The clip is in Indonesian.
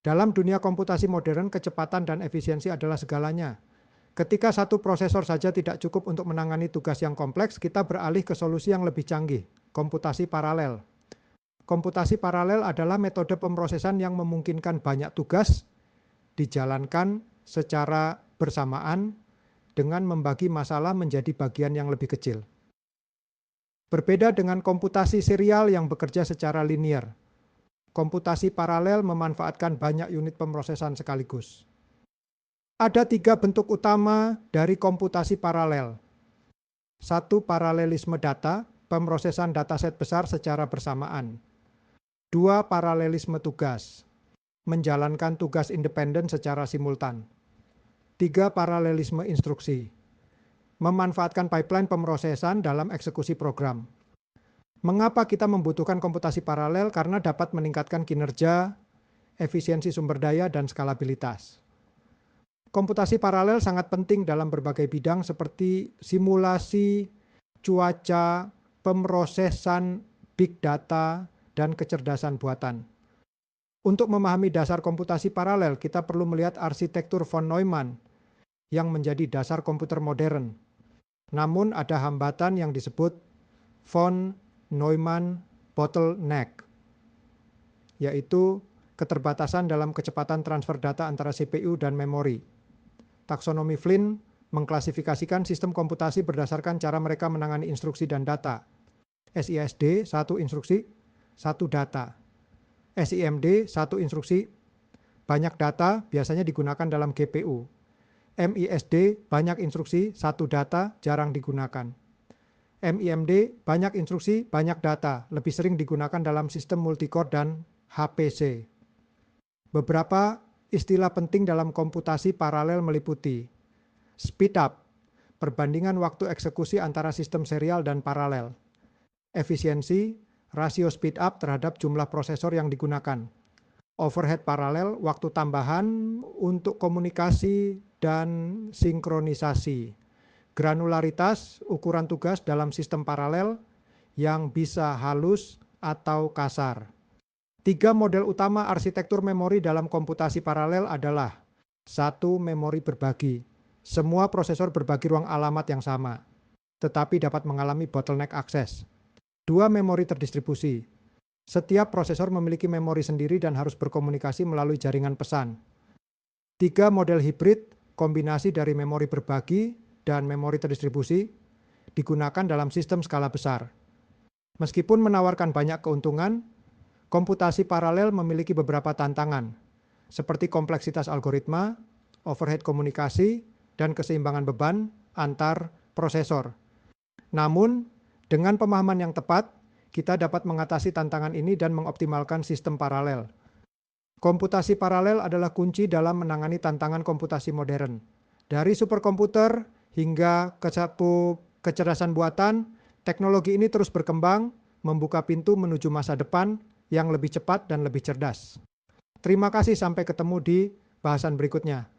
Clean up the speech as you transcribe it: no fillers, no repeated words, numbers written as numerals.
Dalam dunia komputasi modern, kecepatan dan efisiensi adalah segalanya. Ketika satu prosesor saja tidak cukup untuk menangani tugas yang kompleks, kita beralih ke solusi yang lebih canggih, komputasi paralel. Komputasi paralel adalah metode pemrosesan yang memungkinkan banyak tugas dijalankan secara bersamaan dengan membagi masalah menjadi bagian yang lebih kecil. Berbeda dengan komputasi serial yang bekerja secara linear, komputasi paralel memanfaatkan banyak unit pemrosesan sekaligus. Ada 3 bentuk utama dari komputasi paralel. 1. Paralelisme data, pemrosesan dataset besar secara bersamaan. 2. Paralelisme tugas, menjalankan tugas independen secara simultan. 3. Paralelisme instruksi, memanfaatkan pipeline pemrosesan dalam eksekusi program. Mengapa kita membutuhkan komputasi paralel? Karena dapat meningkatkan kinerja, efisiensi sumber daya, dan skalabilitas. Komputasi paralel sangat penting dalam berbagai bidang seperti simulasi, cuaca, pemrosesan big data, dan kecerdasan buatan. Untuk memahami dasar komputasi paralel, kita perlu melihat arsitektur von Neumann yang menjadi dasar komputer modern. Namun ada hambatan yang disebut von Neumann bottleneck, yaitu keterbatasan dalam kecepatan transfer data antara CPU dan memori. Taksonomi Flynn mengklasifikasikan sistem komputasi berdasarkan cara mereka menangani instruksi dan data. SISD, 1 instruksi, 1 data. SIMD, 1 instruksi, banyak data, biasanya digunakan dalam GPU. MISD, banyak instruksi, 1 data, jarang digunakan. MIMD, banyak instruksi, banyak data, lebih sering digunakan dalam sistem multicore dan HPC. Beberapa istilah penting dalam komputasi paralel meliputi speed up, perbandingan waktu eksekusi antara sistem serial dan paralel. Efisiensi, rasio speed up terhadap jumlah prosesor yang digunakan. Overhead paralel, waktu tambahan untuk komunikasi dan sinkronisasi. Granularitas, ukuran tugas dalam sistem paralel yang bisa halus atau kasar. 3 model utama arsitektur memori dalam komputasi paralel adalah 1. Memori berbagi. Semua prosesor berbagi ruang alamat yang sama, tetapi dapat mengalami bottleneck akses. 2. Memori terdistribusi. Setiap prosesor memiliki memori sendiri dan harus berkomunikasi melalui jaringan pesan. 3. Model hibrid, kombinasi dari memori berbagi dan memori terdistribusi, digunakan dalam sistem skala besar. Meskipun menawarkan banyak keuntungan, komputasi paralel memiliki beberapa tantangan, seperti kompleksitas algoritma, overhead komunikasi, dan keseimbangan beban antar prosesor. Namun, dengan pemahaman yang tepat, kita dapat mengatasi tantangan ini dan mengoptimalkan sistem paralel. Komputasi paralel adalah kunci dalam menangani tantangan komputasi modern. Dari superkomputer hingga kecerdasan buatan, teknologi ini terus berkembang, membuka pintu menuju masa depan yang lebih cepat dan lebih cerdas. Terima kasih, sampai ketemu di bahasan berikutnya.